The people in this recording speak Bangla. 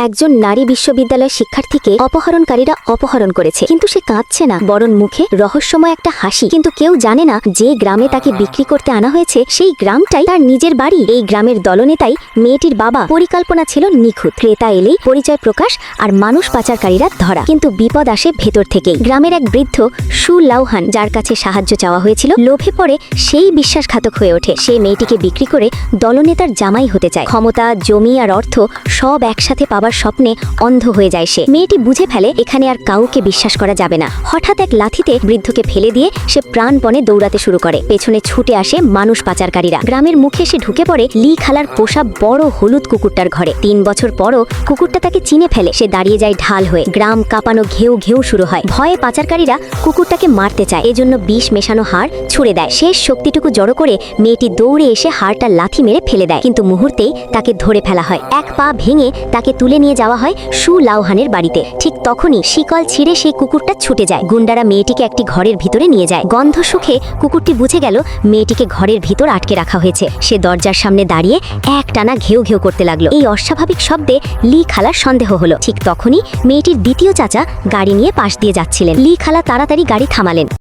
একজন নারী বিশ্ববিদ্যালয় শিক্ষার্থীকে অপহরণকারীরা অপহরণ করেছে, কিন্তু সে কাঁদছে না, বরং মুখে রহস্যময় একটা হাসি। কিন্তু কেউ জানে না যে গ্রামে তাকে বিক্রি করতে আনা হয়েছে সেই গ্রামটাই তার নিজের বাড়ি। এই গ্রামের দলনেতাই মেয়েটির বাবা। পরিকল্পনা ছিল নিখুঁত। ক্রেতা এলেই পরিচয় প্রকাশ আর মানুষ পাচারকারীরা ধরা। কিন্তু বিপদ আসে ভেতর থেকেই। গ্রামের এক বৃদ্ধ সু লাউহান, যার কাছে সাহায্য চাওয়া হয়েছিল, লোভে পড়ে সেই বিশ্বাসঘাতক হয়ে ওঠে। সে মেয়েটিকে বিক্রি করে দলনেতার জামাই হতে চায়। ক্ষমতা, জমি আর অর্থ সব একসাথে পাবার স্বপ্নে অন্ধ হয়ে যায় সে। মেয়েটি বুঝে ফেলে এখানে আর কাউকে বিশ্বাস করা যাবে না। হঠাৎ এক লাথিতে বৃদ্ধকে ফেলে দিয়ে সে প্রাণপণে দৌড়াতে শুরু করে। পেছনে ছুটে আসে মানুষ পাচারকারীরা। গ্রামের মুখে সে ঢুকে পড়ে লি খালার পোষা বড় হলুদ কুকুরটার ঘরে। 3 বছর পরও কুকুরটা তাকে চিনে ফেলে। সে দাঁড়িয়ে যায় ঢাল হয়ে। গ্রাম কাঁপানো ঘেউ ঘেউ শুরু হয়। ভয়ে পাচারকারীরা কুকুরটাকে মারতে চায়, এজন্য বিষ মেশানো হাড় ছুড়ে দেয়। শেষ শক্তিটুকু জড়ো করে মেয়েটি দৌড়ে এসে হাড়টা লাথি মেরে ফেলে দেয়, কিন্তু মুহূর্তেই তাকে ধরে ফেলা হয়। এক পা ভেঙে তাকে তুলে নিয়ে যাওয়া হয় সু লাউহানের বাড়িতে। ঠিক তখনই শিকল ছিঁড়ে সেই কুকুরটা ছুটে যায়। গুন্ডারা মেয়েটিকে একটি ঘরের ভিতরে নিয়ে যায়। গন্ধ সুখে কুকুরটি বুঝে গেল মেয়েটিকে ঘরের ভিতর আটকে রাখা হয়েছে। সে দরজার সামনে দাঁড়িয়ে একটানা ঘেউ ঘেউ করতে লাগলো। এই অস্বাভাবিক শব্দে লি খালার সন্দেহ হলো। ঠিক তখনই মেয়েটির দ্বিতীয় চাচা গাড়ি নিয়ে পাশ দিয়ে যাচ্ছিলেন। লি খালা তাড়াতাড়ি গাড়ি থামালেন।